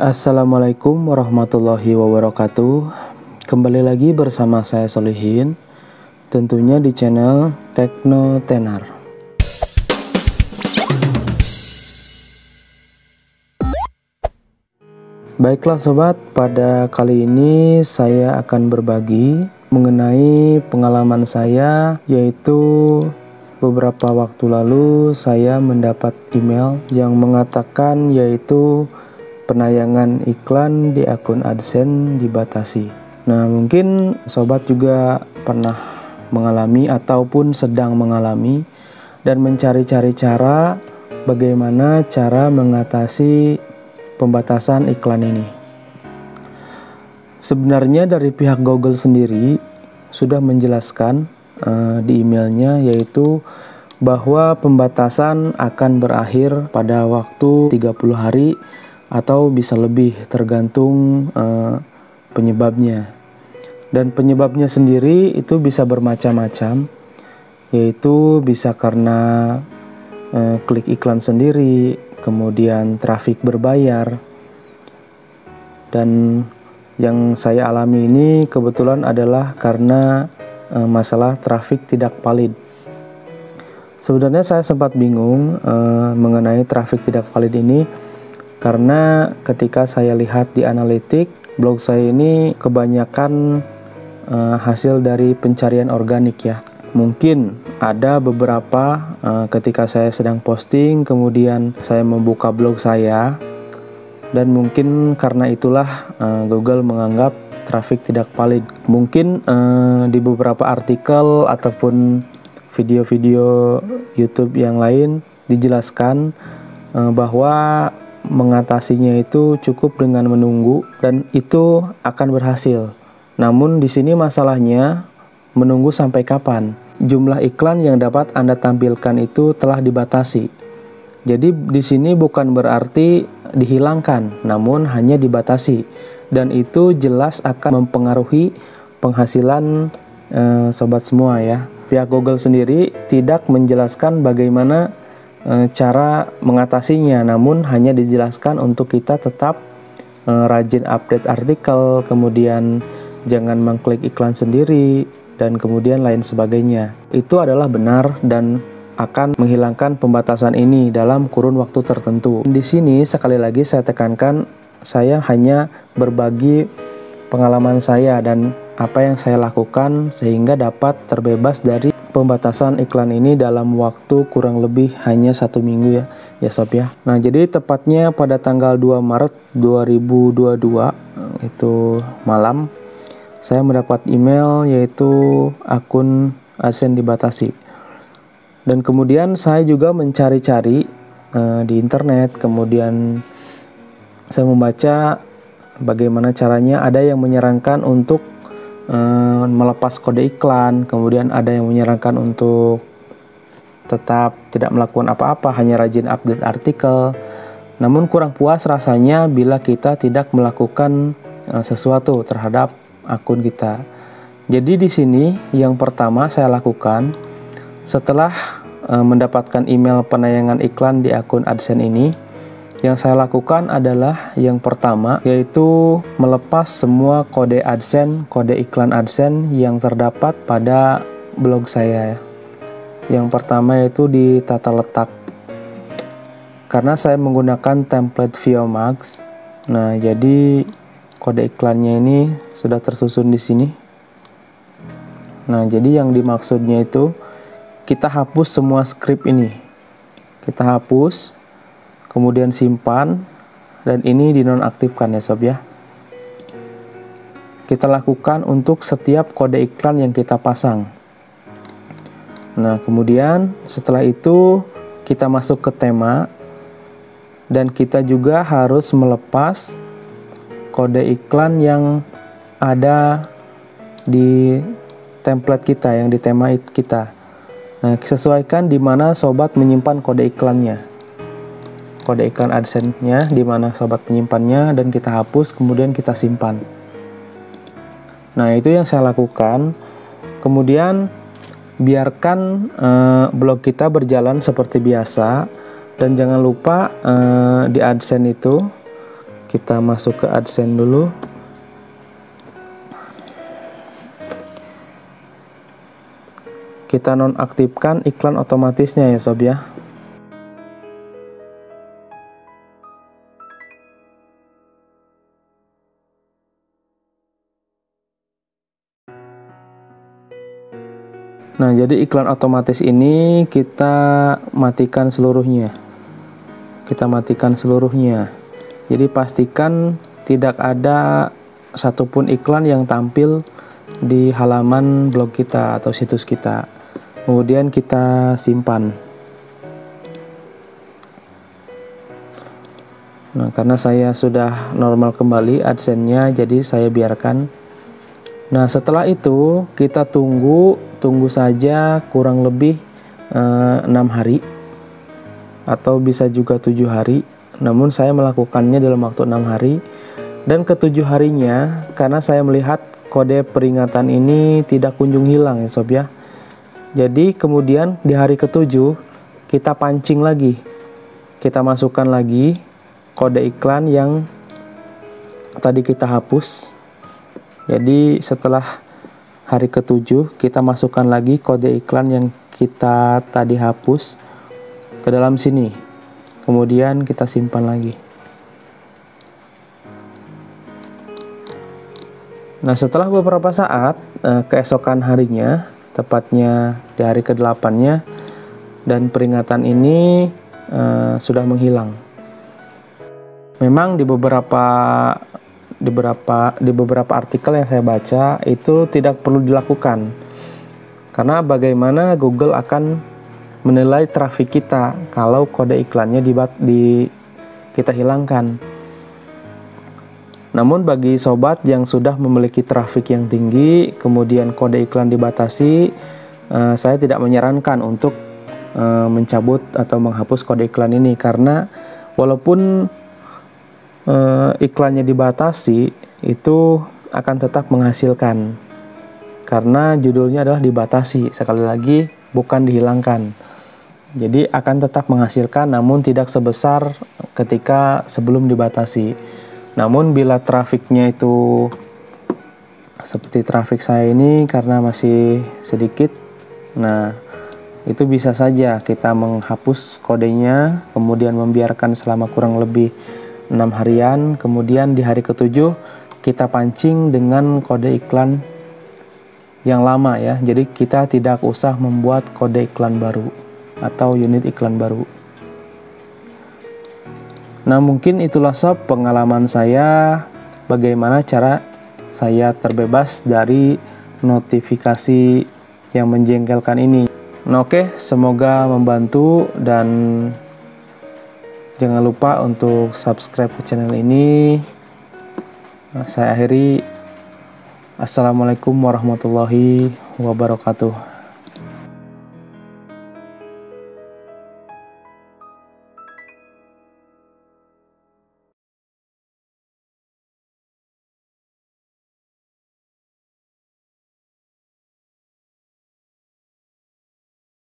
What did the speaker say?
Assalamualaikum warahmatullahi wabarakatuh. Kembali lagi bersama saya Solihin, tentunya di channel Tekno Tenar. Baiklah sobat, pada kali ini saya akan berbagi mengenai pengalaman saya, yaitu beberapa waktu lalu saya mendapat email yang mengatakan yaitu penayangan iklan di akun AdSense dibatasi. Nah, mungkin sobat juga pernah mengalami ataupun sedang mengalami dan mencari-cari cara bagaimana cara mengatasi pembatasan iklan ini. Sebenarnya dari pihak Google sendiri sudah menjelaskan di emailnya, yaitu bahwa pembatasan akan berakhir pada waktu 30 hari atau bisa lebih, tergantung penyebabnya. Dan penyebabnya sendiri itu bisa bermacam-macam, yaitu bisa karena klik iklan sendiri, kemudian trafik berbayar, dan yang saya alami ini kebetulan adalah karena masalah trafik tidak valid. Sebenarnya saya sempat bingung mengenai trafik tidak valid ini, karena ketika saya lihat di analitik blog saya ini kebanyakan hasil dari pencarian organik ya. Mungkin ada beberapa ketika saya sedang posting, kemudian saya membuka blog saya, dan mungkin karena itulah Google menganggap trafik tidak valid. Mungkin di beberapa artikel ataupun video-video YouTube yang lain dijelaskan bahwa mengatasinya itu cukup dengan menunggu dan itu akan berhasil. Namun di sini masalahnya, menunggu sampai kapan? Jumlah iklan yang dapat Anda tampilkan itu telah dibatasi. Jadi di sini bukan berarti dihilangkan, namun hanya dibatasi, dan itu jelas akan mempengaruhi penghasilan sobat semua ya. Pihak Google sendiri tidak menjelaskan bagaimana cara mengatasinya, namun hanya dijelaskan untuk kita tetap rajin update artikel, kemudian jangan mengklik iklan sendiri, dan kemudian lain sebagainya. Itu adalah benar dan akan menghilangkan pembatasan ini dalam kurun waktu tertentu. Di sini sekali lagi saya tekankan, saya hanya berbagi pengalaman saya dan apa yang saya lakukan sehingga dapat terbebas dari pembatasan iklan ini dalam waktu kurang lebih hanya 1 minggu ya sob ya. Nah, jadi tepatnya pada tanggal 2 Maret 2022 itu malam, saya mendapat email yaitu akun AdSense dibatasi. Dan kemudian saya juga mencari-cari di internet, kemudian saya membaca bagaimana caranya. Ada yang menyarankan untuk melepas kode iklan, kemudian ada yang menyarankan untuk tetap tidak melakukan apa-apa, hanya rajin update artikel. Namun kurang puas rasanya bila kita tidak melakukan sesuatu terhadap akun kita. Jadi di sini yang pertama saya lakukan setelah mendapatkan email penayangan iklan di akun AdSense ini, yang saya lakukan adalah yang pertama yaitu melepas semua kode AdSense, kode iklan AdSense yang terdapat pada blog saya. Yang pertama yaitu di tata letak. Karena saya menggunakan template VioMax, nah jadi kode iklannya ini sudah tersusun di sini. Nah, jadi yang dimaksudnya itu kita hapus semua script ini. Kita hapus, kemudian simpan, dan ini dinonaktifkan ya sob ya. Kita lakukan untuk setiap kode iklan yang kita pasang. Nah, kemudian setelah itu kita masuk ke tema, dan kita juga harus melepas kode iklan yang ada di template kita, yang di tema kita. Nah, sesuaikan di mana sobat menyimpan kode iklannya. Kode iklan AdSense-nya di mana sobat menyimpannya, dan kita hapus, kemudian kita simpan. Nah, itu yang saya lakukan. Kemudian biarkan blog kita berjalan seperti biasa, dan jangan lupa di AdSense itu Kita masuk ke AdSense dulu. Kita nonaktifkan iklan otomatisnya ya sob ya. Nah, jadi iklan otomatis ini kita matikan seluruhnya. Kita matikan seluruhnya. Jadi pastikan tidak ada satupun iklan yang tampil di halaman blog kita atau situs kita. Kemudian kita simpan. Nah, karena saya sudah normal kembali AdSense-nya, jadi saya biarkan. Nah, setelah itu kita tunggu saja kurang lebih 6 hari atau bisa juga 7 hari. Namun saya melakukannya dalam waktu 6 hari. Dan ke-7 harinya, karena saya melihat kode peringatan ini tidak kunjung hilang ya sob ya. Jadi kemudian di hari ke-7 kita pancing lagi. Kita masukkan lagi kode iklan yang tadi kita hapus. Jadi setelah hari ke-7 kita masukkan lagi kode iklan yang kita tadi hapus ke dalam sini. Kemudian kita simpan lagi. Nah, setelah beberapa saat, keesokan harinya, tepatnya di hari ke-8-nya, dan peringatan ini sudah menghilang. Memang di beberapa artikel yang saya baca itu tidak perlu dilakukan, karena bagaimana Google akan menilai trafik kita kalau kode iklannya kita hilangkan. Namun bagi sobat yang sudah memiliki trafik yang tinggi kemudian kode iklan dibatasi, saya tidak menyarankan untuk mencabut atau menghapus kode iklan ini, karena walaupun iklannya dibatasi, itu akan tetap menghasilkan karena judulnya adalah dibatasi. Sekali lagi, bukan dihilangkan. Jadi akan tetap menghasilkan, namun tidak sebesar ketika sebelum dibatasi. Namun bila trafiknya itu seperti trafik saya ini karena masih sedikit, nah itu bisa saja kita menghapus kodenya, kemudian membiarkan selama kurang lebih 6 harian, kemudian di hari ke-7 kita pancing dengan kode iklan yang lama ya. Jadi kita tidak usah membuat kode iklan baru atau unit iklan baru. Nah, mungkin itulah sob pengalaman saya bagaimana cara saya terbebas dari notifikasi yang menjengkelkan ini. Nah, oke, semoga membantu dan jangan lupa untuk subscribe ke channel ini. Saya akhiri. Assalamualaikum warahmatullahi wabarakatuh.